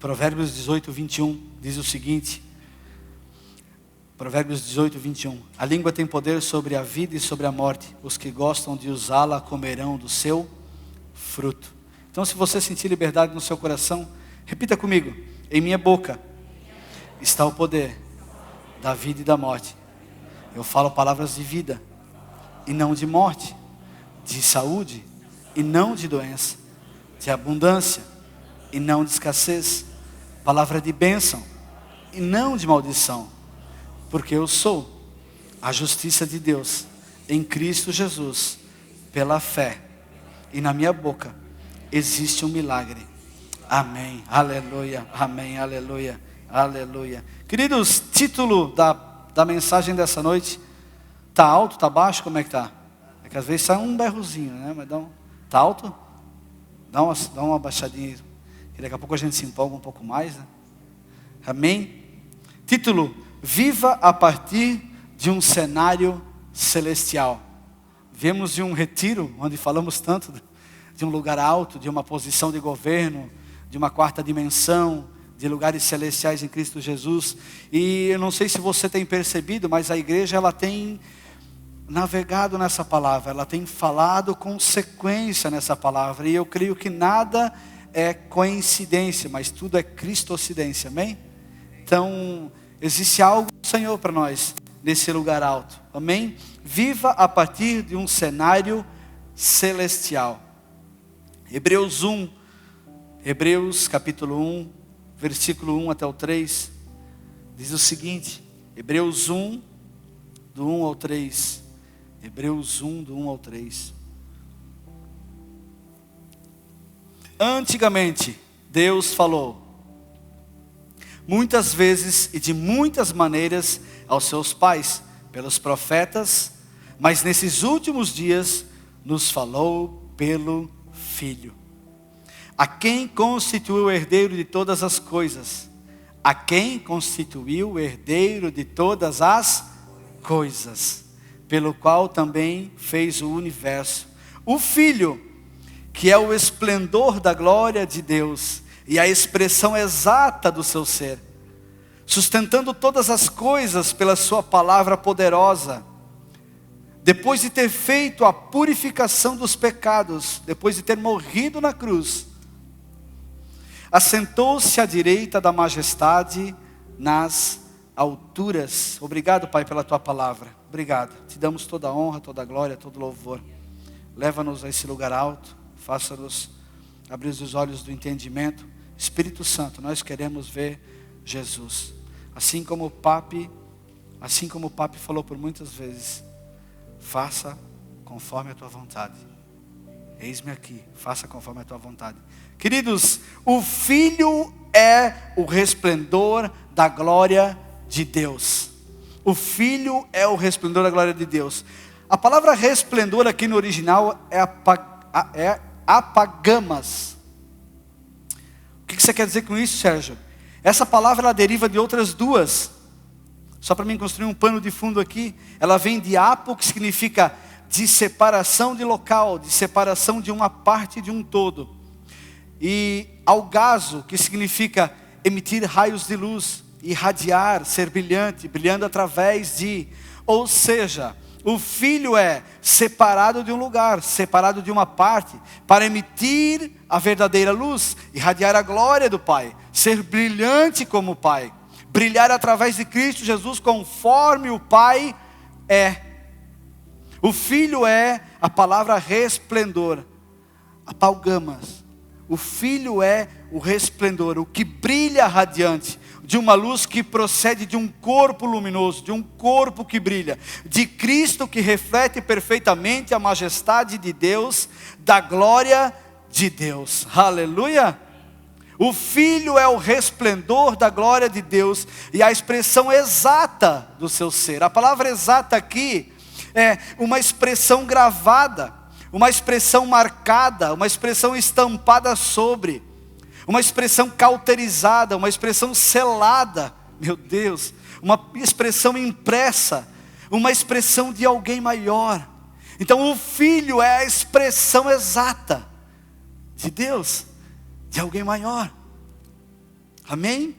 Provérbios 18, 21 diz o seguinte. Provérbios 18, 21. A língua tem poder sobre a vida e sobre a morte. Os que gostam de usá-la comerão do seu fruto. Então, se você sentir liberdade no seu coração, repita comigo. Em minha boca está o poder da vida e da morte. Eu falo palavras de vida e não de morte, de saúde e não de doença, de abundância e não de escassez, palavra de bênção e não de maldição, porque eu sou a justiça de Deus em Cristo Jesus, pela fé, e na minha boca existe um milagre. Amém, aleluia, amém, aleluia, aleluia. Queridos, título da mensagem dessa noite, está alto, está baixo, como é que está? É que às vezes sai um berrozinho, né? Mas está alto? Dá uma baixadinha, e daqui a pouco a gente se empolga um pouco mais, né? Amém? Título: Viva a partir de um cenário celestial. Viemos de um retiro, onde falamos tanto de um lugar alto, de uma posição de governo, de uma quarta dimensão, de lugares celestiais em Cristo Jesus. E eu não sei se você tem percebido, mas a igreja ela tem navegado nessa palavra, ela tem falado com sequência nessa palavra. E eu creio que nada é coincidência, mas tudo é cristocidência, amém? Então, existe algo do Senhor para nós nesse lugar alto, amém? Viva a partir de um cenário celestial. Hebreus capítulo 1, versículo 1 até o 3, diz o seguinte. Hebreus 1, do 1 ao 3. Hebreus 1, do 1 ao 3. Antigamente, Deus falou muitas vezes e de muitas maneiras aos seus pais, pelos profetas, mas nesses últimos dias nos falou pelo Filho, a quem constituiu o herdeiro de todas as coisas, a quem constituiu o herdeiro de todas as coisas, pelo qual também fez o universo. O Filho, que é o esplendor da glória de Deus e a expressão exata do seu ser, sustentando todas as coisas pela sua palavra poderosa, depois de ter feito a purificação dos pecados, depois de ter morrido na cruz, assentou-se à direita da majestade nas alturas. Obrigado, Pai, pela tua palavra. Obrigado. Te damos toda a honra, toda a glória, todo o louvor. Leva-nos a esse lugar alto. Faça-nos abrir os olhos do entendimento. Espírito Santo, nós queremos ver Jesus. Assim como o Papi falou por muitas vezes, faça conforme a tua vontade. Eis-me aqui, faça conforme a tua vontade. Queridos, o Filho é o resplendor da glória de Deus. O Filho é o resplendor da glória de Deus. A palavra resplendor aqui no original é apagamas. O que você quer dizer com isso, Sérgio? Essa palavra ela deriva de outras duas. Só para mim construir um pano de fundo aqui. Ela vem de apo, que significa de separação de local, de separação de uma parte de um todo. E algazo, que significa emitir raios de luz, irradiar, ser brilhante, brilhando através de. Ou seja, o Filho é separado de um lugar, separado de uma parte, para emitir a verdadeira luz, irradiar a glória do Pai, ser brilhante como o Pai, brilhar através de Cristo Jesus conforme o Pai é. O Filho é a palavra resplendor, apalgamas. O Filho é o resplendor, o que brilha radiante, de uma luz que procede de um corpo luminoso, de um corpo que brilha, de Cristo que reflete perfeitamente a majestade de Deus, da glória de Deus. Aleluia! O Filho é o resplendor da glória de Deus e a expressão exata do seu ser. A palavra exata aqui é uma expressão gravada, uma expressão marcada, uma expressão estampada sobre, uma expressão cauterizada, uma expressão selada, meu Deus, uma expressão impressa, uma expressão de alguém maior. Então o Filho é a expressão exata de Deus, de alguém maior. Amém?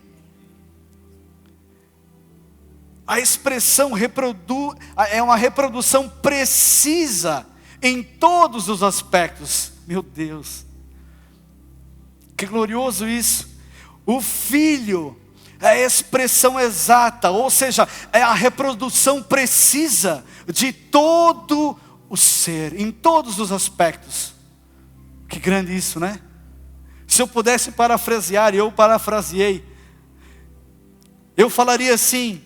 A expressão é uma reprodução precisa em todos os aspectos. Meu Deus, que glorioso isso. O Filho é a expressão exata, ou seja, é a reprodução precisa de todo o ser, em todos os aspectos. Que grande isso, né? Se eu pudesse parafrasear, e eu parafraseei, eu falaria assim: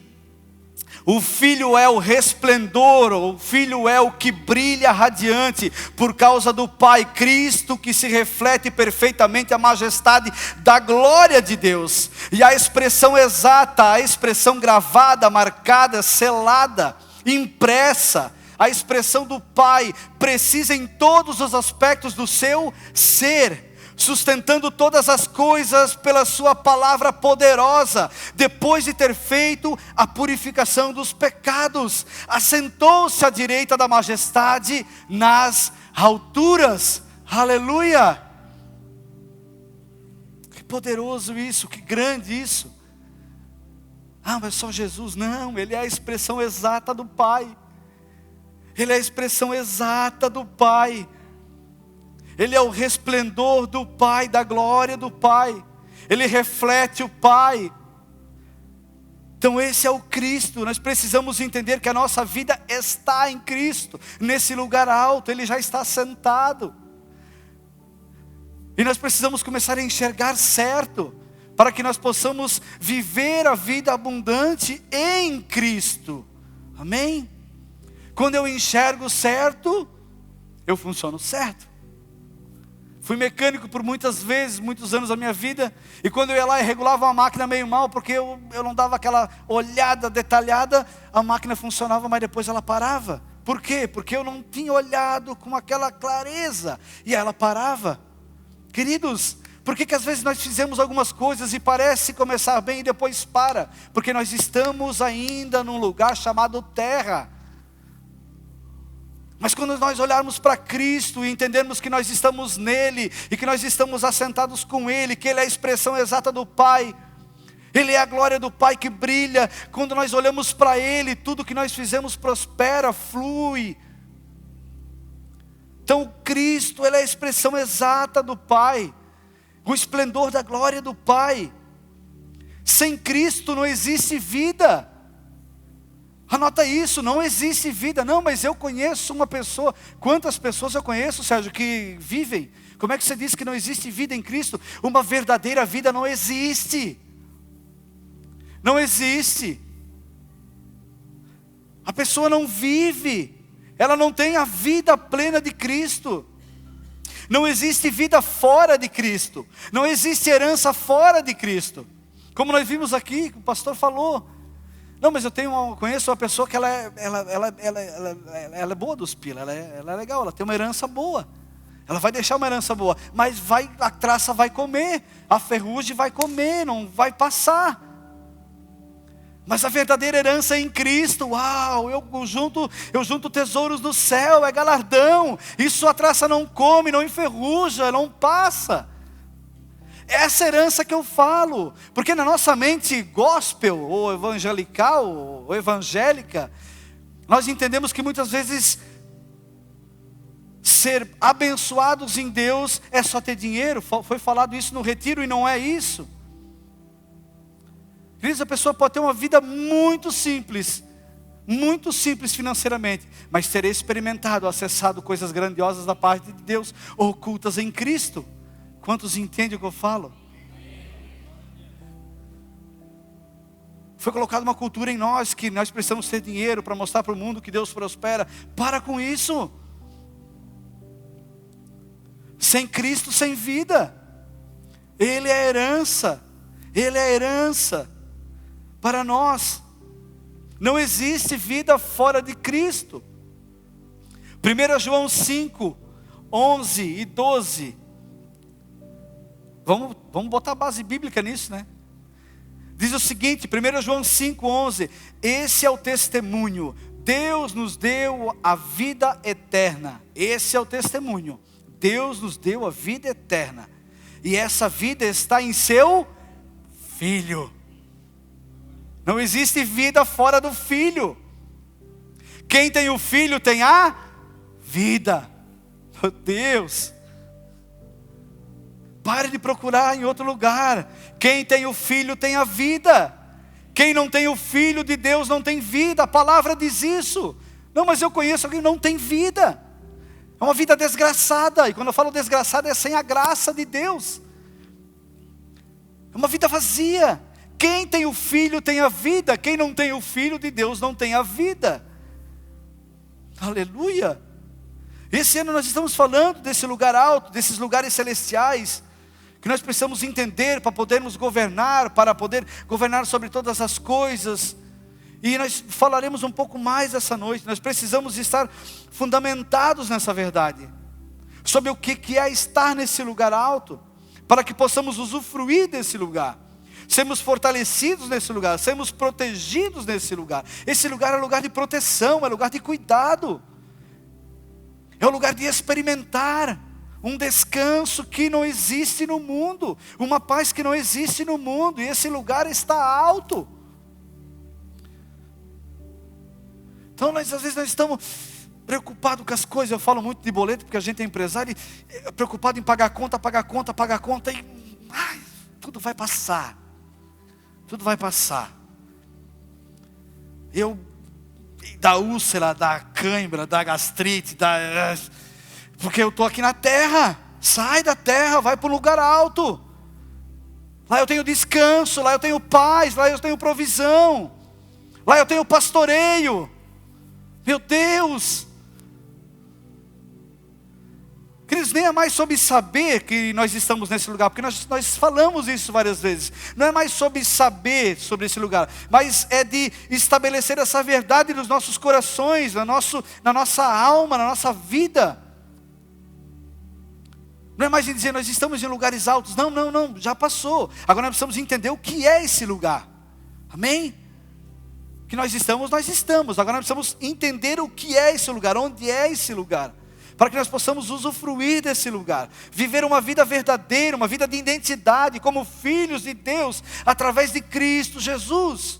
o Filho é o resplendor, o Filho é o que brilha radiante, por causa do Pai, Cristo, que se reflete perfeitamente a majestade da glória de Deus. E a expressão exata, a expressão gravada, marcada, selada, impressa, a expressão do Pai, precisa em todos os aspectos do seu ser, sustentando todas as coisas pela sua palavra poderosa. Depois de ter feito a purificação dos pecados, assentou-se à direita da majestade nas alturas. Aleluia! Que poderoso isso, que grande isso. Ah, mas só Jesus? Não, Ele é a expressão exata do Pai. Ele é a expressão exata do Pai. Ele é o resplendor do Pai, da glória do Pai. Ele reflete o Pai. Então esse é o Cristo. Nós precisamos entender que a nossa vida está em Cristo. Nesse lugar alto, Ele já está sentado. E nós precisamos começar a enxergar certo, para que nós possamos viver a vida abundante em Cristo. Amém? Quando eu enxergo certo, eu funciono certo. Fui mecânico por muitos anos da minha vida, e quando eu ia lá e regulava uma máquina meio mal, porque eu não dava aquela olhada detalhada, a máquina funcionava, mas depois ela parava. Por quê? Porque eu não tinha olhado com aquela clareza, e ela parava. Queridos, por que às vezes nós fizemos algumas coisas e parece começar bem e depois para? Porque nós estamos ainda num lugar chamado terra. Mas quando nós olharmos para Cristo e entendermos que nós estamos nele, e que nós estamos assentados com Ele, que Ele é a expressão exata do Pai, Ele é a glória do Pai que brilha, quando nós olhamos para Ele, tudo que nós fizemos prospera, flui. Então Cristo, Ele é a expressão exata do Pai, o esplendor da glória do Pai. Sem Cristo não existe vida. Anota isso, não existe vida. Não, mas eu conheço uma pessoa. Quantas pessoas eu conheço, Sérgio, que vivem? Como é que você diz que não existe vida em Cristo? Uma verdadeira vida não existe. Não existe. A pessoa não vive. Ela não tem a vida plena de Cristo. Não existe vida fora de Cristo. Não existe herança fora de Cristo. Como nós vimos aqui, o pastor falou. Não, mas eu conheço uma pessoa que ela é boa dos pila, ela é legal, ela tem uma herança boa. Ela vai deixar uma herança boa, mas a traça vai comer, a ferrugem vai comer, não vai passar. Mas a verdadeira herança é em Cristo. Uau, eu junto tesouros no céu, é galardão. Isso a traça não come, não enferruja, não passa. Essa herança que eu falo, porque na nossa mente gospel, ou evangelical, ou evangélica, nós entendemos que muitas vezes ser abençoados em Deus é só ter dinheiro. Foi falado isso no retiro e não é isso. Queridos, a pessoa pode ter uma vida muito simples financeiramente, mas ter experimentado, acessado coisas grandiosas da parte de Deus, ocultas em Cristo. Quantos entendem o que eu falo? Foi colocada uma cultura em nós, que nós precisamos ter dinheiro para mostrar para o mundo que Deus prospera. Para com isso. Sem Cristo, sem vida. Ele é a herança. Ele é a herança para nós. Não existe vida fora de Cristo. 1 João 5, 11 e 12. Vamos botar a base bíblica nisso, né? Diz o seguinte, 1 João 5,11. Esse é o testemunho. Deus nos deu a vida eterna. Esse é o testemunho. Deus nos deu a vida eterna. E essa vida está em seu Filho. Não existe vida fora do Filho. Quem tem o Filho tem a vida. Meu Deus. Pare de procurar em outro lugar. Quem tem o Filho tem a vida. Quem não tem o Filho de Deus não tem vida. A palavra diz isso. Não, mas eu conheço alguém que não tem vida. É uma vida desgraçada. E quando eu falo desgraçada é sem a graça de Deus. É uma vida vazia. Quem tem o Filho tem a vida. Quem não tem o Filho de Deus não tem a vida. Aleluia. Esse ano nós estamos falando desse lugar alto, desses lugares celestiais, que nós precisamos entender para podermos governar, para poder governar sobre todas as coisas. E nós falaremos um pouco mais essa noite. Nós precisamos estar fundamentados nessa verdade, sobre o que é estar nesse lugar alto, para que possamos usufruir desse lugar, sermos fortalecidos nesse lugar, sermos protegidos nesse lugar. Esse lugar é lugar de proteção, é lugar de cuidado, é o lugar de experimentar um descanso que não existe no mundo, uma paz que não existe no mundo, e esse lugar está alto. Então às vezes nós estamos preocupados com as coisas. Eu falo muito de boleto porque a gente é empresário e preocupado em pagar conta e tudo vai passar. Tudo vai passar. Da úlcera, da cãibra, da gastrite, porque eu estou aqui na terra. Sai da terra, vai para um lugar alto. Lá eu tenho descanso, lá eu tenho paz, lá eu tenho provisão, lá eu tenho pastoreio. Meu Deus! Queridos, nem é mais sobre saber que nós estamos nesse lugar, porque nós falamos isso várias vezes. Não é mais sobre saber sobre esse lugar, mas é de estabelecer essa verdade nos nossos corações, na nossa alma, na nossa vida. Não é mais em dizer, nós estamos em lugares altos. Não, já passou. Agora nós precisamos entender o que é esse lugar. Amém? Que nós estamos. Agora nós precisamos entender o que é esse lugar, onde é esse lugar, para que nós possamos usufruir desse lugar, viver uma vida verdadeira, uma vida de identidade, como filhos de Deus, através de Cristo Jesus.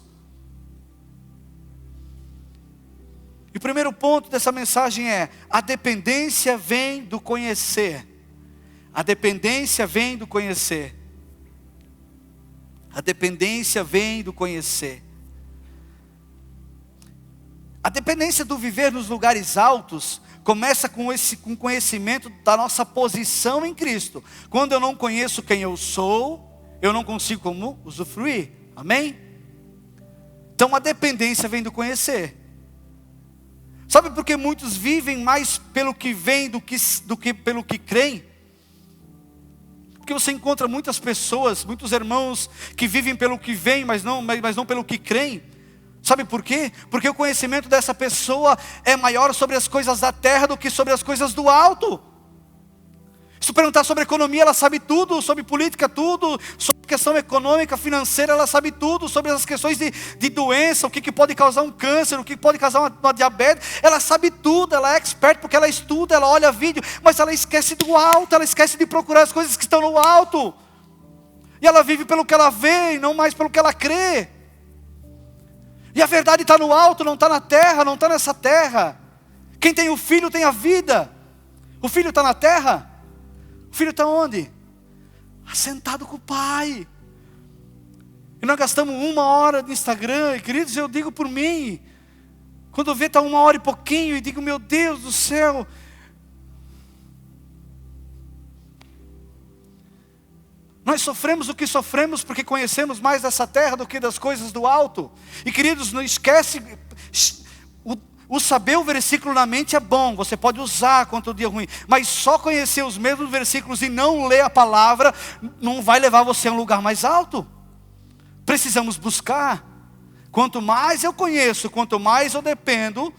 E o primeiro ponto dessa mensagem é: a dependência vem do conhecer. A dependência vem do conhecer. A dependência vem do conhecer. A dependência do viver nos lugares altos começa com conhecimento da nossa posição em Cristo. Quando eu não conheço quem eu sou, eu não consigo como usufruir. Amém? Então a dependência vem do conhecer. Sabe por que muitos vivem mais pelo que vem do que pelo que creem? Porque você encontra muitas pessoas, muitos irmãos que vivem pelo que vem, mas não pelo que creem. Sabe por quê? Porque o conhecimento dessa pessoa é maior sobre as coisas da terra do que sobre as coisas do alto. Se perguntar sobre economia, ela sabe tudo, sobre política tudo, sobre questão econômica, financeira, ela sabe tudo, sobre as questões de doença, o que pode causar um câncer, o que pode causar uma diabetes, ela sabe tudo, ela é expert porque ela estuda, ela olha vídeo, mas ela esquece do alto, ela esquece de procurar as coisas que estão no alto, e ela vive pelo que ela vê, e não mais pelo que ela crê. E a verdade está no alto, não está na terra, não está nessa terra. Quem tem o Filho tem a vida. O Filho está na terra? O Filho está onde? Assentado com o Pai. E nós gastamos 1 hora de Instagram. E queridos, eu digo por mim, quando eu vejo está 1 hora e pouquinho, e digo, meu Deus do céu. Nós sofremos o que sofremos porque conhecemos mais dessa terra do que das coisas do alto. E queridos, não esquece, o saber o versículo na mente é bom, você pode usar quanto o dia ruim, mas só conhecer os mesmos versículos e não ler a palavra, não vai levar você a um lugar mais alto. Precisamos buscar. Quanto mais eu conheço, quanto mais eu dependo.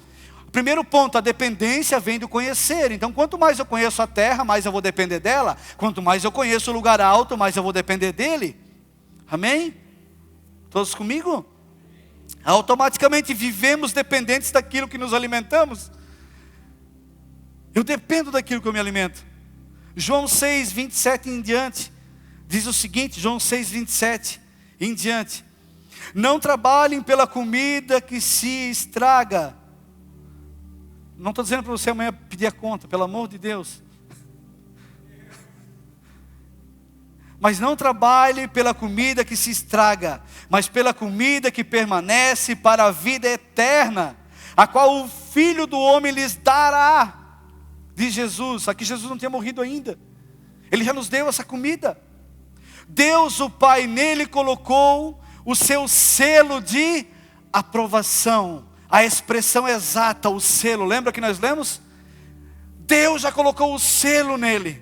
Primeiro ponto, a dependência vem do conhecer. Então quanto mais eu conheço a terra, mais eu vou depender dela. Quanto mais eu conheço o lugar alto, mais eu vou depender dele. Amém? Todos comigo? Automaticamente vivemos dependentes daquilo que nos alimentamos. Eu dependo daquilo que eu me alimento. João 6, 27 em diante, diz o seguinte, João 6, 27. em diante. Não trabalhem pela comida que se estraga. Não estou dizendo para você amanhã pedir a conta, pelo amor de Deus. Mas não trabalhe pela comida que se estraga, mas pela comida que permanece para a vida eterna, a qual o Filho do Homem lhes dará. Diz Jesus, aqui Jesus não tinha morrido ainda. Ele já nos deu essa comida. Deus o Pai nele colocou o seu selo de aprovação. A expressão exata, o selo, lembra que nós lemos? Deus já colocou o selo nele.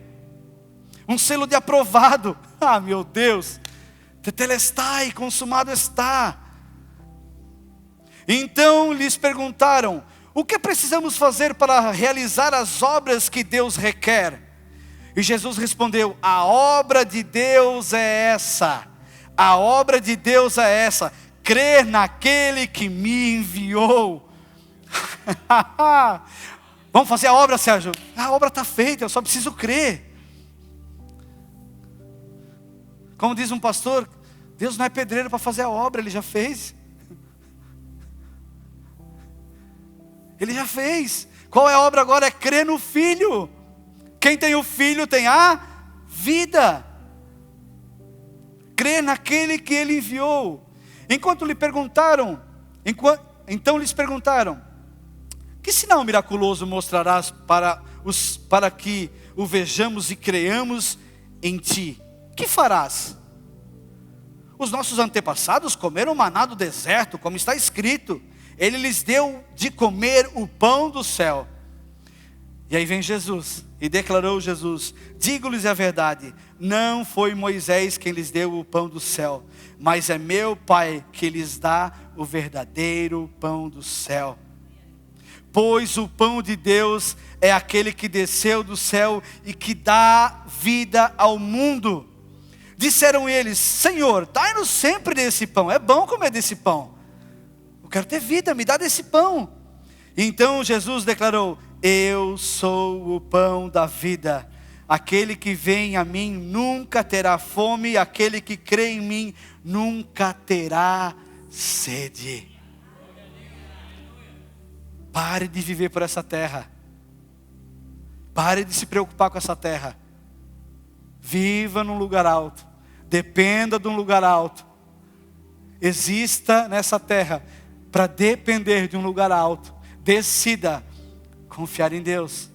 Um selo de aprovado. Ah, meu Deus. Tetelestai, consumado está. Então lhes perguntaram: o que precisamos fazer para realizar as obras que Deus requer? E Jesus respondeu: a obra de Deus é essa. A obra de Deus é essa: crer naquele que me enviou. Vamos fazer a obra, Sérgio? A obra está feita, eu só preciso crer. Como diz um pastor, Deus não é pedreiro para fazer a obra, Ele já fez. Ele já fez. Qual é a obra agora? É crer no Filho. Quem tem o Filho tem a vida. Crer naquele que Ele enviou. Então lhes perguntaram: que sinal miraculoso mostrarás para que o vejamos e creamos em Ti? Que farás? Os nossos antepassados comeram maná do deserto, como está escrito: Ele lhes deu de comer o pão do céu. E aí vem Jesus, e declarou Jesus: digo-lhes a verdade, não foi Moisés quem lhes deu o pão do céu, mas é meu Pai que lhes dá o verdadeiro pão do céu. Pois o pão de Deus é aquele que desceu do céu e que dá vida ao mundo. Disseram eles: Senhor, dai-nos sempre desse pão. É bom comer desse pão. Eu quero ter vida, me dá desse pão. Então Jesus declarou: eu sou o pão da vida. Aquele que vem a mim nunca terá fome, aquele que crê em mim nunca terá sede. Pare de viver por essa terra. Pare de se preocupar com essa terra. Viva num lugar alto. Dependa de um lugar alto. Exista nessa terra para depender de um lugar alto. Decida confiar em Deus.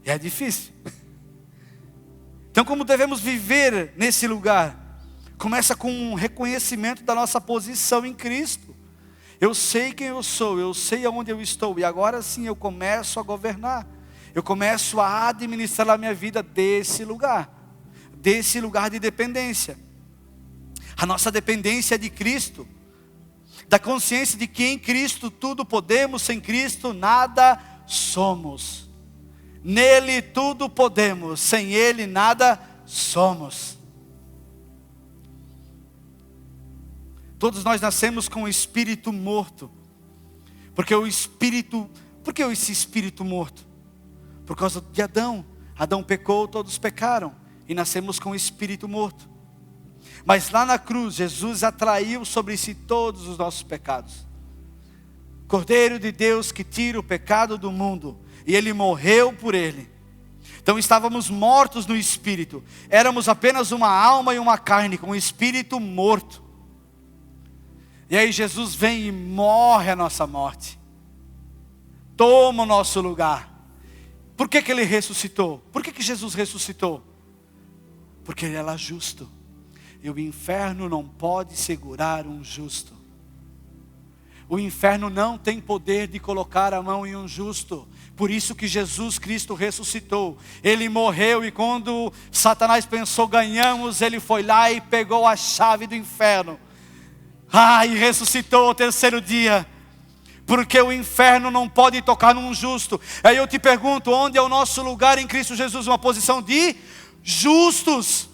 E é difícil. Então, como devemos viver nesse lugar? Começa com um reconhecimento da nossa posição em Cristo. Eu sei quem eu sou, eu sei aonde eu estou, e agora sim eu começo a governar. Eu começo a administrar a minha vida desse lugar de dependência. A nossa dependência é de Cristo, da consciência de que em Cristo tudo podemos, sem Cristo nada somos. Nele tudo podemos, sem Ele nada somos. Todos nós nascemos com o espírito morto. Por que esse espírito morto? Por causa de Adão. Adão pecou, todos pecaram. E nascemos com o espírito morto. Mas lá na cruz, Jesus atraiu sobre si todos os nossos pecados. Cordeiro de Deus que tira o pecado do mundo. E Ele morreu por ele. Então estávamos mortos no espírito. Éramos apenas uma alma e uma carne, com o espírito morto. E aí Jesus vem e morre a nossa morte. Toma o nosso lugar. Por que Ele ressuscitou? Por que Jesus ressuscitou? Porque Ele era justo. E o inferno não pode segurar um justo. O inferno não tem poder de colocar a mão em um justo. Por isso que Jesus Cristo ressuscitou. Ele morreu e quando Satanás pensou ganhamos, Ele foi lá e pegou a chave do inferno. E ressuscitou ao terceiro dia. Porque o inferno não pode tocar num justo. Aí eu te pergunto, onde é o nosso lugar em Cristo Jesus? Uma posição de justos.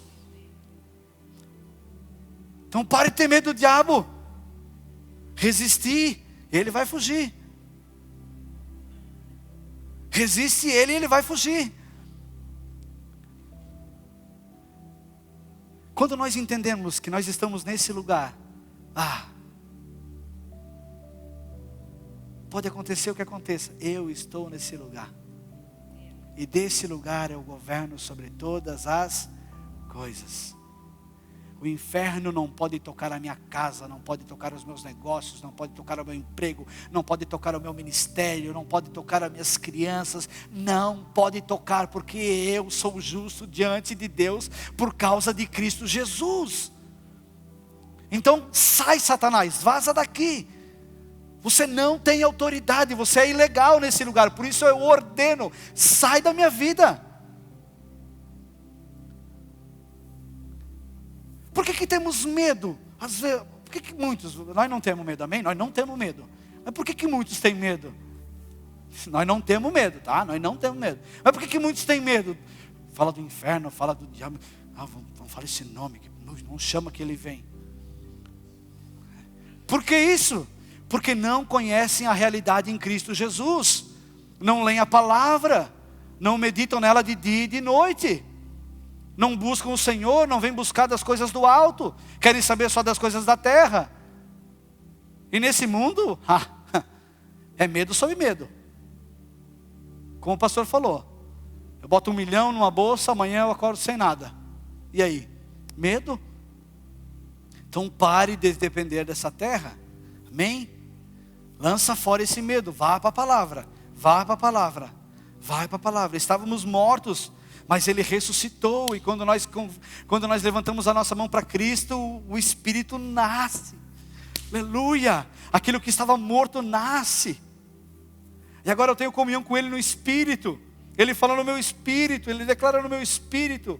Então pare de ter medo do diabo. Resistir, ele vai fugir. Resiste ele e ele vai fugir. Quando nós entendemos que nós estamos nesse lugar, Pode acontecer o que aconteça, eu estou nesse lugar. E desse lugar eu governo sobre todas as coisas. O inferno não pode tocar a minha casa, não pode tocar os meus negócios, não pode tocar o meu emprego, não pode tocar o meu ministério, não pode tocar as minhas crianças, não pode tocar, porque eu sou justo diante de Deus por causa de Cristo Jesus. Então sai, Satanás, vaza daqui. Você não tem autoridade, você é ilegal nesse lugar, por isso eu ordeno, sai da minha vida. Por que temos medo? Às vezes, por que muitos, nós não temos medo, amém? Nós não temos medo. Mas por que muitos têm medo? Nós não temos medo, tá? Nós não temos medo. Mas por que muitos têm medo? Fala do inferno, fala do diabo. Vamos falar esse nome, não chama que ele vem. Por que isso? Porque não conhecem a realidade em Cristo Jesus. Não leem a palavra. Não meditam nela de dia e de noite. Não buscam o Senhor, não vêm buscar das coisas do alto. Querem saber só das coisas da terra. E nesse mundo, é medo sobre medo. Como o pastor falou. Eu boto 1 milhão numa bolsa, amanhã eu acordo sem nada. E aí? Medo? Então pare de depender dessa terra. Amém? Lança fora esse medo. Vá para a palavra. Vá para a palavra. Vai para a palavra. Estávamos mortos, mas Ele ressuscitou. E quando nós levantamos a nossa mão para Cristo, o Espírito nasce. Aleluia. Aquilo que estava morto nasce. E agora eu tenho comunhão com Ele no Espírito. Ele fala no meu Espírito. Ele declara no meu Espírito.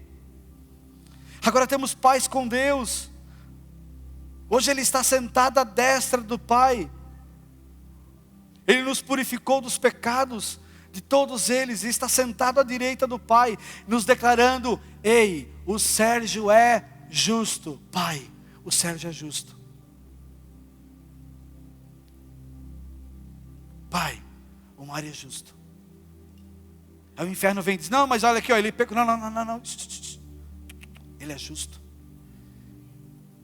Agora temos paz com Deus. Hoje Ele está sentado à destra do Pai. Ele nos purificou dos pecados de todos eles, e está sentado à direita do Pai, nos declarando: ei, o Sérgio é justo. Pai, o Sérgio é justo. Pai, o Mário é justo. Aí o inferno vem e diz: não, mas olha aqui, ó, ele pecou. Não. Ele é justo.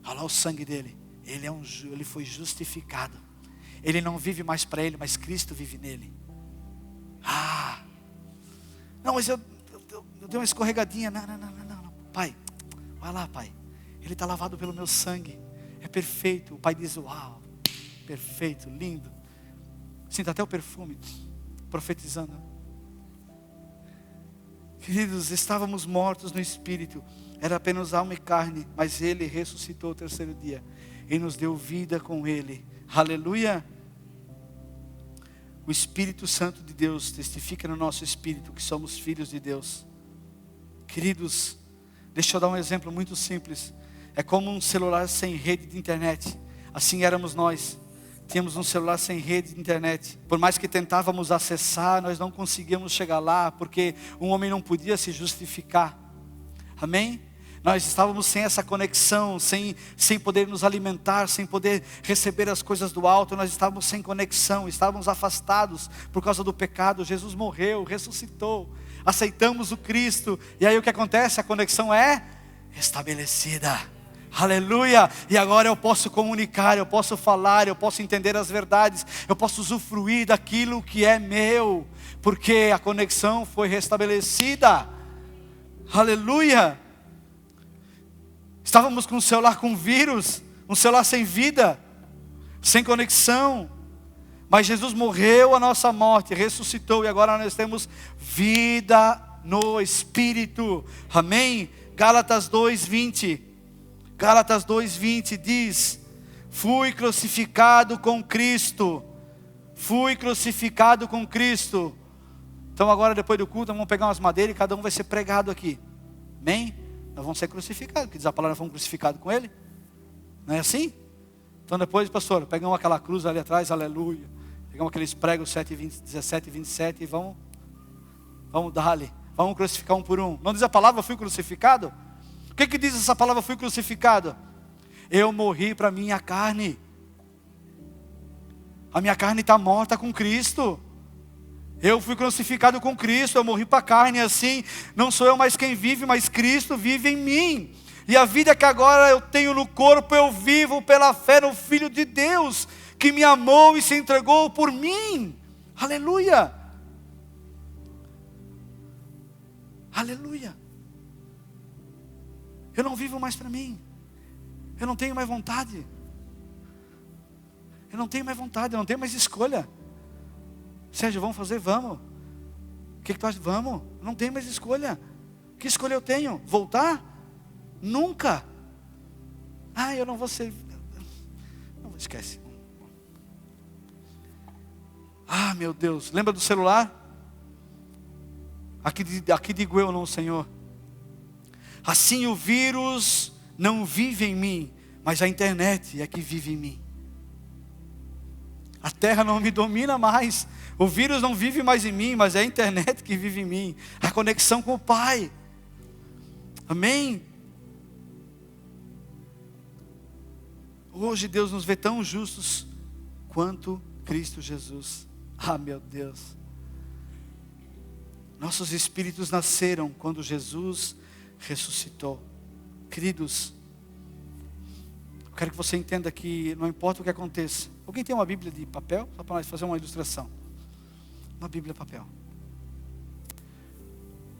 Olha lá o sangue dele. Ele foi justificado. Ele não vive mais para ele, mas Cristo vive nele. Não, mas eu dei uma escorregadinha. Não. Pai, vai lá, Pai. Ele está lavado pelo meu sangue. É perfeito. O Pai diz: uau, perfeito, lindo. Sinta até o perfume, profetizando. Queridos, estávamos mortos no Espírito. Era apenas alma e carne, mas Ele ressuscitou o terceiro dia. E nos deu vida com Ele. Aleluia. O Espírito Santo de Deus testifica no nosso espírito que somos filhos de Deus. Queridos, deixa eu dar um exemplo muito simples. É como um celular sem rede de internet. Assim éramos nós. Tínhamos um celular sem rede de internet. Por mais que tentávamos acessar, nós não conseguíamos chegar lá, porque um homem não podia se justificar. Amém? Nós estávamos sem essa conexão, sem poder nos alimentar, sem poder receber as coisas do alto. Nós estávamos sem conexão, estávamos afastados por causa do pecado. Jesus morreu, ressuscitou, aceitamos o Cristo. E aí o que acontece? A conexão é estabelecida. Aleluia. E agora eu posso comunicar, eu posso falar, eu posso entender as verdades, eu posso usufruir daquilo que é meu, porque a conexão foi restabelecida. Aleluia. Estávamos com um celular com vírus, um celular sem vida, sem conexão. Mas Jesus morreu a nossa morte, ressuscitou, e agora nós temos vida no Espírito. Amém? Gálatas 2:20. Gálatas 2:20 diz: fui crucificado com Cristo. Fui crucificado com Cristo. Então agora, depois do culto, vamos pegar umas madeiras e cada um vai ser pregado aqui. Amém? Nós vamos ser crucificados, porque diz a palavra, fomos crucificados com Ele. Não é assim? Então depois, pastor, pegamos aquela cruz ali atrás, aleluia. Pegamos aqueles pregos 17 e 27 e vamos dar-lhe. Vamos crucificar um por um. Não diz a palavra, fui crucificado? O que diz essa palavra, fui crucificado? Eu morri para a minha carne. A minha carne está morta com Cristo. Eu fui crucificado com Cristo, eu morri para a carne, assim, não sou eu mais quem vive, mas Cristo vive em mim. E a vida que agora eu tenho no corpo, eu vivo pela fé no Filho de Deus, que me amou e se entregou por mim. Aleluia. Aleluia. Eu não vivo mais para mim. Eu não tenho mais vontade. Eu não tenho mais vontade, eu não tenho mais escolha. Sérgio, vamos fazer? Vamos. O que tu acha? Vamos. Eu não tenho mais escolha. Que escolha eu tenho? Voltar? Nunca. Eu não vou ser... Não, esquece. Meu Deus. Lembra do celular? Aqui digo eu, não o Senhor. Assim o vírus não vive em mim, mas a internet é que vive em mim. A terra não me domina mais. O vírus não vive mais em mim, mas é a internet que vive em mim. A conexão com o Pai. Amém? Hoje Deus nos vê tão justos quanto Cristo Jesus. Meu Deus. Nossos espíritos nasceram quando Jesus ressuscitou. Queridos, eu quero que você entenda que não importa o que aconteça. Alguém tem uma Bíblia de papel? Só para nós fazer uma ilustração. Uma Bíblia de papel.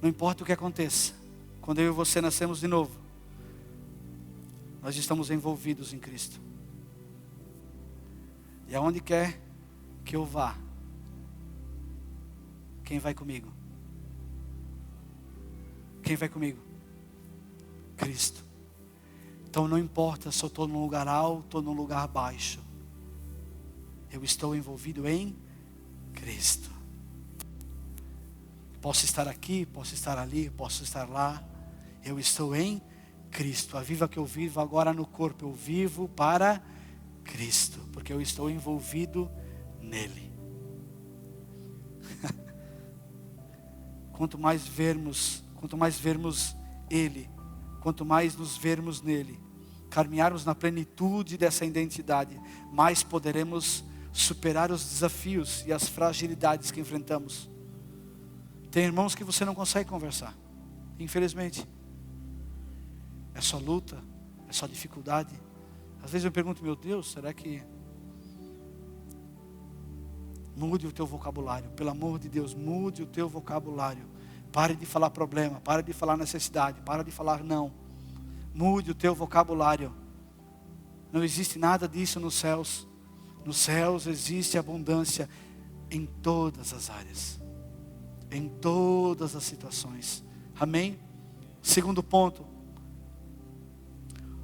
Não importa o que aconteça. Quando eu e você nascemos de novo, nós estamos envolvidos em Cristo. E aonde quer que eu vá, quem vai comigo? Quem vai comigo? Cristo. Então não importa se eu estou num lugar alto ou num lugar baixo. Eu estou envolvido em Cristo. Posso estar aqui, posso estar ali, posso estar lá. Eu estou em Cristo. A vida que eu vivo agora no corpo, eu vivo para Cristo. Porque eu estou envolvido nele. Quanto mais vermos Ele, quanto mais nos vermos nele, caminharmos na plenitude dessa identidade, mais poderemos superar os desafios e as fragilidades que enfrentamos. Tem irmãos que você não consegue conversar, infelizmente. É só luta, é só dificuldade. Às vezes eu pergunto, meu Deus, será que... Mude o teu vocabulário, pelo amor de Deus, mude o teu vocabulário. Pare de falar problema, pare de falar necessidade, pare de falar não. Mude o teu vocabulário. Não existe nada disso nos céus. Nos céus existe abundância em todas as áreas, em todas as situações. Amém? Segundo ponto.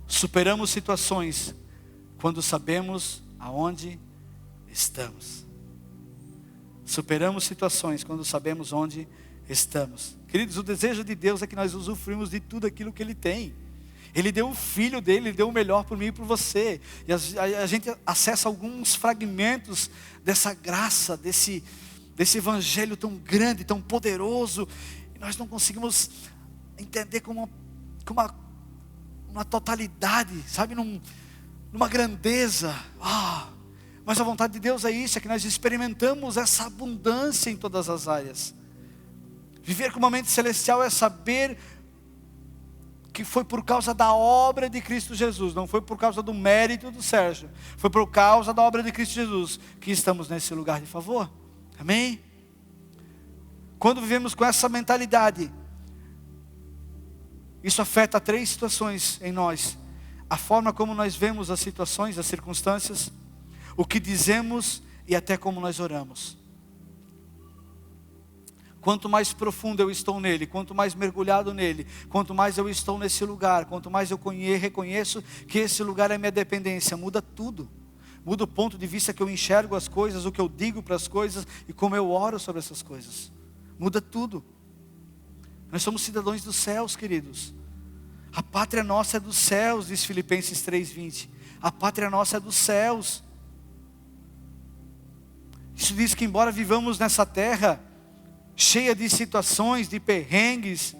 Superamos situações quando sabemos aonde estamos. Superamos situações quando sabemos onde estamos. Queridos, o desejo de Deus é que nós usufruímos de tudo aquilo que Ele tem. Ele deu o Filho dele, Ele deu o melhor por mim e por você. E a gente acessa alguns fragmentos dessa graça, desse evangelho tão grande, tão poderoso. E nós não conseguimos entender como uma totalidade, sabe, numa grandeza. Mas a vontade de Deus é isso, é que nós experimentamos essa abundância em todas as áreas. Viver com uma mente celestial é saber que foi por causa da obra de Cristo Jesus, não foi por causa do mérito do Sérgio, foi por causa da obra de Cristo Jesus que estamos nesse lugar de favor. Amém? Quando vivemos com essa mentalidade, isso afeta 3 situações em nós: a forma como nós vemos as situações, as circunstâncias, o que dizemos e até como nós oramos. Quanto mais profundo eu estou nele, quanto mais mergulhado nele, quanto mais eu estou nesse lugar, quanto mais eu reconheço que esse lugar é minha dependência, muda tudo. Muda o ponto de vista que eu enxergo as coisas, o que eu digo para as coisas e como eu oro sobre essas coisas. Muda tudo. Nós somos cidadãos dos céus, queridos. A pátria nossa é dos céus, diz Filipenses 3:20. A pátria nossa é dos céus. Isso diz que embora vivamos nessa terra cheia de situações, de perrengues,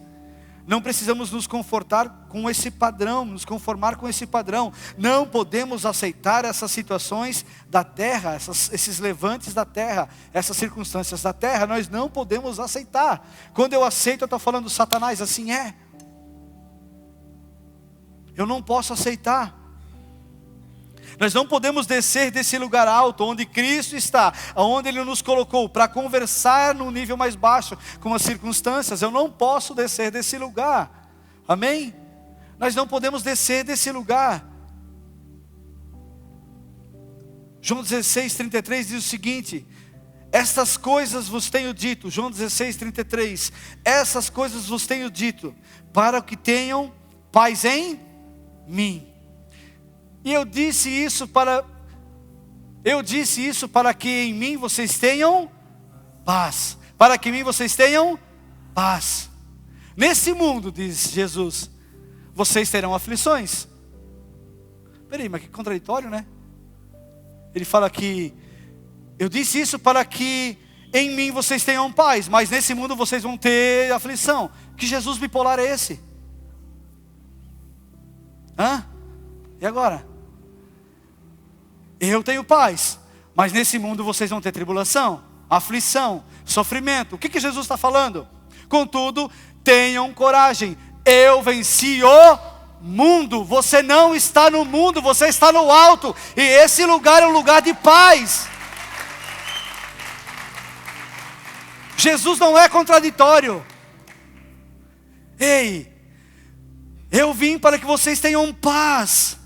não precisamos nos conformar com esse padrão. Não podemos aceitar essas situações da terra, esses levantes da terra, essas circunstâncias da terra. Nós não podemos aceitar. Quando eu aceito, eu estou falando Satanás, assim é. Eu não posso aceitar. Nós não podemos descer desse lugar alto, onde Cristo está, onde Ele nos colocou, para conversar num nível mais baixo, com as circunstâncias. Eu não posso descer desse lugar. Amém? Nós não podemos descer desse lugar. João 16:33 diz o seguinte: estas coisas vos tenho dito, João 16:33, essas coisas vos tenho dito, para que tenham paz em mim. E eu disse isso para que em mim vocês tenham paz. Para que em mim vocês tenham paz. Nesse mundo, diz Jesus, vocês terão aflições. Peraí, mas que contraditório, né? Ele fala que eu disse isso para que em mim vocês tenham paz, mas nesse mundo vocês vão ter aflição. Que Jesus bipolar é esse? E agora? Eu tenho paz, mas nesse mundo vocês vão ter tribulação, aflição, sofrimento. O que Jesus está falando? Contudo, tenham coragem, eu venci o mundo. Você não está no mundo, você está no alto, e esse lugar é um lugar de paz. Jesus não é contraditório. Ei, eu vim para que vocês tenham paz.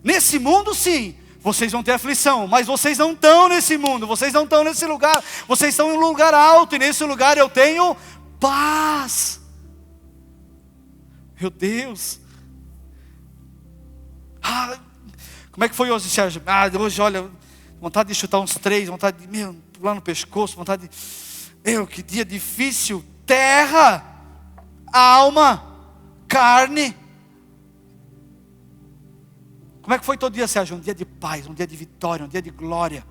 Nesse mundo sim, vocês vão ter aflição, mas vocês não estão nesse mundo, vocês não estão nesse lugar, vocês estão em um lugar alto, e nesse lugar eu tenho paz. Meu Deus. Como é que foi hoje, Sérgio? Hoje, olha, vontade de chutar uns 3, vontade de pular no pescoço, vontade de... que dia difícil. Terra, alma, carne. Como é que foi todo dia, Sérgio? Um dia de paz, um dia de vitória, um dia de glória.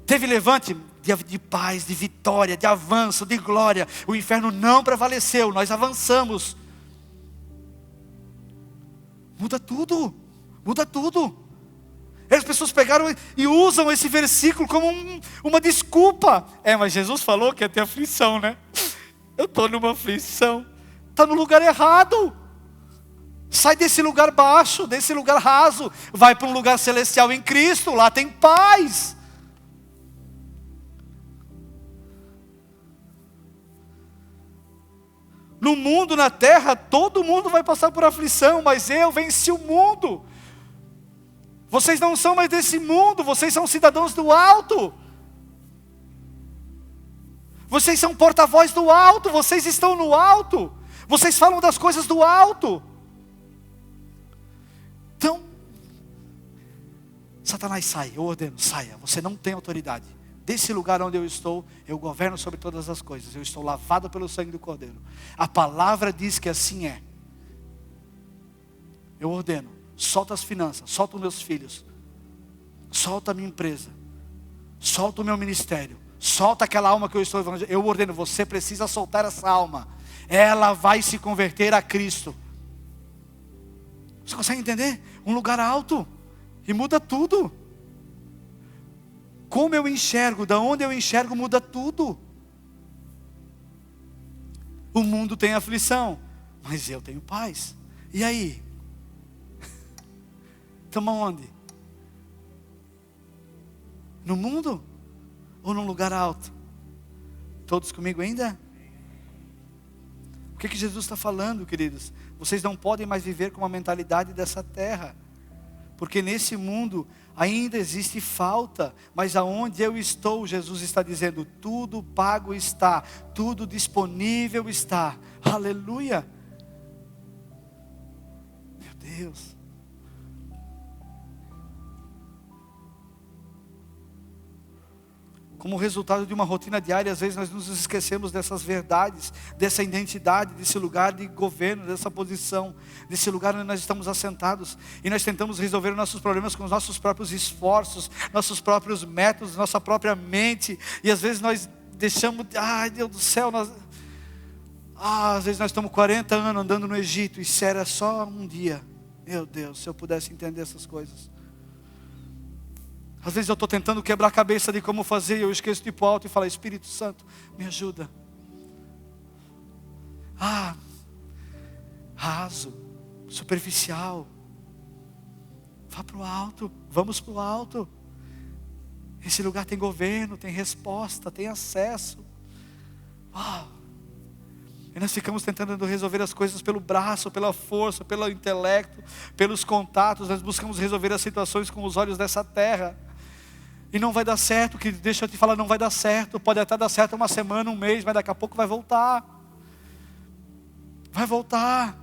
Teve levante? Dia de paz, de vitória, de avanço, de glória. O inferno não prevaleceu, nós avançamos. Muda tudo, muda tudo. As pessoas pegaram e usam esse versículo como uma desculpa. Mas Jesus falou que ia ter aflição, né? Eu estou numa aflição. Está no lugar errado. Sai desse lugar baixo, desse lugar raso. Vai para um lugar celestial em Cristo. Lá tem paz. No mundo, na terra, todo mundo vai passar por aflição. Mas eu venci o mundo. Vocês não são mais desse mundo. Vocês são cidadãos do alto. Vocês são porta-voz do alto. Vocês estão no alto. Vocês falam das coisas do alto. Então, Satanás, sai, eu ordeno, saia. Você não tem autoridade. Desse lugar onde eu estou, eu governo sobre todas as coisas. Eu estou lavado pelo sangue do Cordeiro. A palavra diz que assim é. Eu ordeno, solta as finanças, solta os meus filhos, solta a minha empresa, solta o meu ministério, solta aquela alma que eu estou evangelizando. Eu ordeno, você precisa soltar essa alma. Ela vai se converter a Cristo. Você consegue entender? Um lugar alto, e muda tudo. Como eu enxergo, da onde eu enxergo, muda tudo. O mundo tem aflição, mas eu tenho paz. E aí? Estamos onde? No mundo? Ou num lugar alto? Todos comigo ainda? O que Jesus está falando, queridos? Vocês não podem mais viver com a mentalidade dessa terra. Porque nesse mundo ainda existe falta. Mas aonde eu estou, Jesus está dizendo, tudo pago está. Tudo disponível está. Aleluia. Meu Deus. Como resultado de uma rotina diária, às vezes nós nos esquecemos dessas verdades, dessa identidade, desse lugar de governo, dessa posição, desse lugar onde nós estamos assentados. E nós tentamos resolver os nossos problemas com os nossos próprios esforços, nossos próprios métodos, nossa própria mente. E às vezes nós deixamos, ai Deus do céu, às vezes nós estamos 40 anos andando no Egito, e isso era só um dia. Meu Deus, se eu pudesse entender essas coisas. Às vezes eu estou tentando quebrar a cabeça de como fazer, e eu esqueço de ir para o alto e falar, Espírito Santo, me ajuda. Raso, superficial. Vá para o alto, vamos para o alto. Esse lugar tem governo, tem resposta, tem acesso. Uau! E nós ficamos tentando resolver as coisas pelo braço, pela força, pelo intelecto, pelos contatos. Nós buscamos resolver as situações com os olhos dessa terra. E não vai dar certo, que deixa eu te falar, não vai dar certo. Pode até dar certo uma semana, um mês, mas daqui a pouco vai voltar. Vai voltar.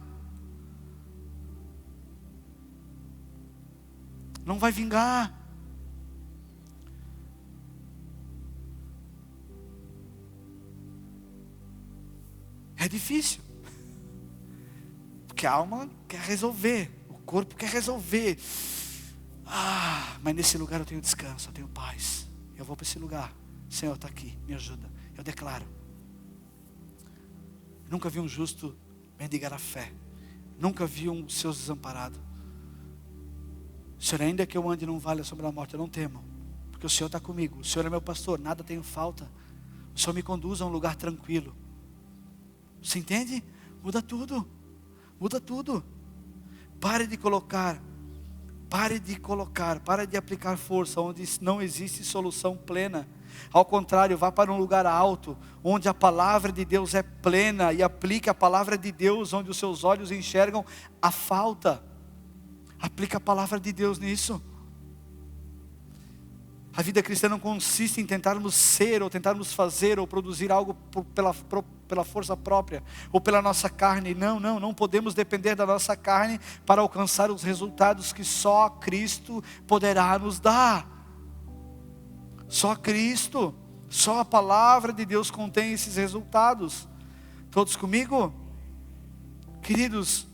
Não vai vingar. É difícil. Porque a alma quer resolver. O corpo quer resolver. Mas nesse lugar eu tenho descanso, eu tenho paz. Eu vou para esse lugar. Senhor, está aqui, me ajuda. Eu declaro. Nunca vi um justo mendigar a fé. Nunca vi um seu desamparado. Senhor, ainda que eu ande num vale sombra da morte, eu não temo. Porque o Senhor está comigo. O Senhor é meu pastor, nada tenho falta. O Senhor me conduz a um lugar tranquilo. Você entende? Muda tudo. Muda tudo. Pare de aplicar força onde não existe solução plena. Ao contrário, vá para um lugar alto, onde a palavra de Deus é plena, e aplique a palavra de Deus onde os seus olhos enxergam a falta. Aplique a palavra de Deus nisso. A vida cristã não consiste em tentarmos ser, ou tentarmos fazer, ou produzir algo pela força própria, ou pela nossa carne. Não podemos depender da nossa carne para alcançar os resultados que só Cristo poderá nos dar. Só Cristo, só a palavra de Deus contém esses resultados. Todos comigo? Queridos,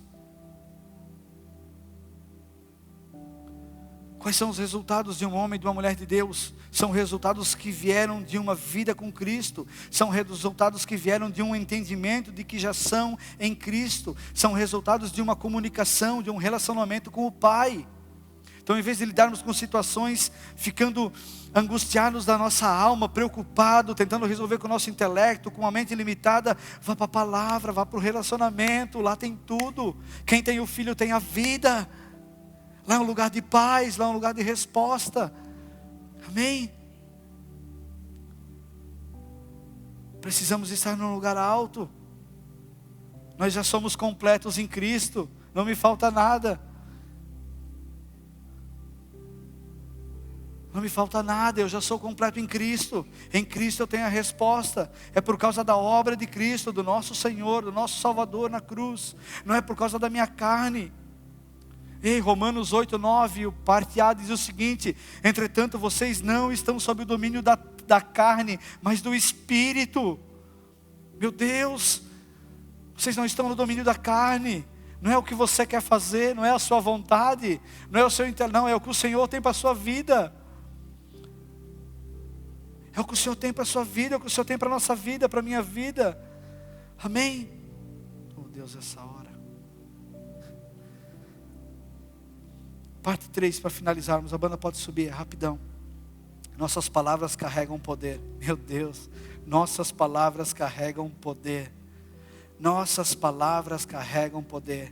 quais são os resultados de um homem e de uma mulher de Deus? São resultados que vieram de uma vida com Cristo. São resultados que vieram de um entendimento de que já são em Cristo. São resultados de uma comunicação, de um relacionamento com o Pai. Então, em vez de lidarmos com situações, ficando angustiados da nossa alma, preocupado, tentando resolver com o nosso intelecto, com uma mente limitada, vá para a palavra, vá para o relacionamento, lá tem tudo. Quem tem o Filho tem a vida. Lá é um lugar de paz, lá é um lugar de resposta. Amém? Precisamos estar num lugar alto. Nós já somos completos em Cristo. Não me falta nada. Não me falta nada, eu já sou completo em Cristo. Em Cristo eu tenho a resposta. É por causa da obra de Cristo, do nosso Senhor, do nosso Salvador na cruz. Não é por causa da minha carne. Em Romanos 8:9, o parte A diz o seguinte: entretanto vocês não estão sob o domínio da carne, mas do Espírito. Meu Deus, vocês não estão no domínio da carne. Não é o que você quer fazer, não é a sua vontade, não é o seu interesse, não, é o que o Senhor tem para a sua vida. É o que o Senhor tem para a sua vida, é o que o Senhor tem para a nossa vida, para a minha vida. Amém? Oh Deus, essa hora. Parte 3, para finalizarmos, a banda pode subir, é rapidão. Nossas palavras carregam poder. Meu Deus, nossas palavras carregam poder. Nossas palavras carregam poder.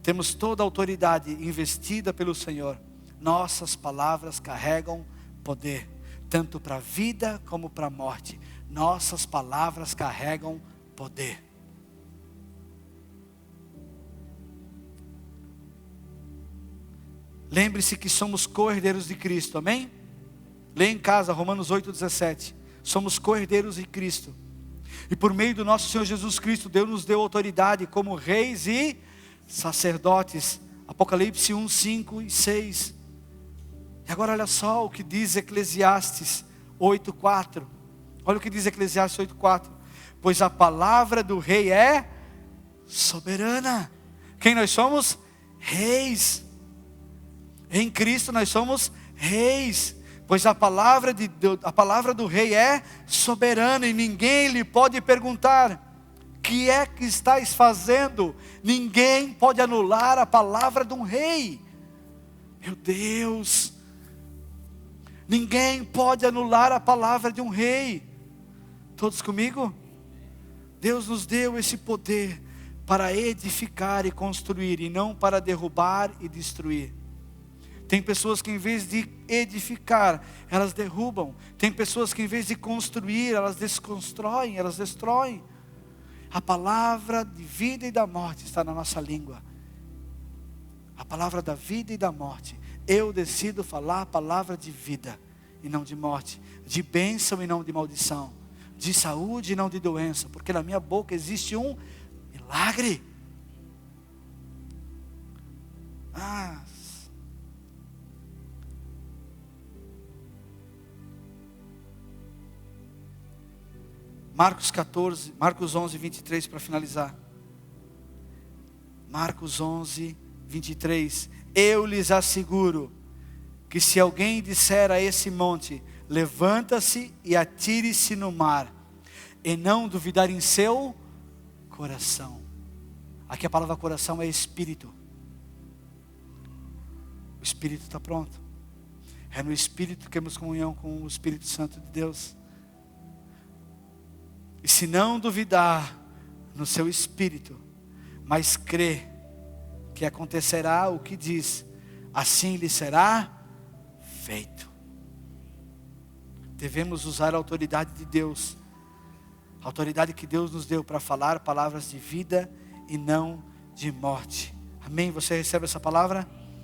Temos toda a autoridade investida pelo Senhor. Nossas palavras carregam poder, tanto para a vida como para a morte. Nossas palavras carregam poder. Lembre-se que somos co-herdeiros de Cristo, amém? Leia em casa, Romanos 8:17. Somos co-herdeiros de Cristo. E por meio do nosso Senhor Jesus Cristo, Deus nos deu autoridade como reis e sacerdotes. Apocalipse 1, 5 e 6. E agora olha só o que diz Eclesiastes 8:4. Olha o que diz Eclesiastes 8:4. Pois a palavra do rei é soberana. Quem nós somos? Reis. Em Cristo nós somos reis. Pois a palavra do rei é soberana, e ninguém lhe pode perguntar: que é que estás fazendo? Ninguém pode anular a palavra de um rei. Meu Deus, ninguém pode anular a palavra de um rei. Todos comigo? Deus nos deu esse poder para edificar e construir, e não para derrubar e destruir. Tem pessoas que em vez de edificar, elas derrubam. Tem pessoas que em vez de construir, elas desconstroem, elas destroem. A palavra de vida e da morte está na nossa língua. A palavra da vida e da morte. Eu decido falar a palavra de vida e não de morte, de bênção e não de maldição, de saúde e não de doença, porque na minha boca existe um milagre. Marcos 11, 23 para finalizar. Marcos 11, 23. Eu lhes asseguro que se alguém disser a esse monte, levanta-se e atire-se no mar, e não duvidar em seu coração. Aqui a palavra coração é espírito. O espírito está pronto. É no espírito que temos comunhão com o Espírito Santo de Deus. E se não duvidar no seu espírito, mas crer que acontecerá o que diz, assim lhe será feito. Devemos usar a autoridade de Deus, a autoridade que Deus nos deu para falar palavras de vida e não de morte. Amém? Você recebe essa palavra?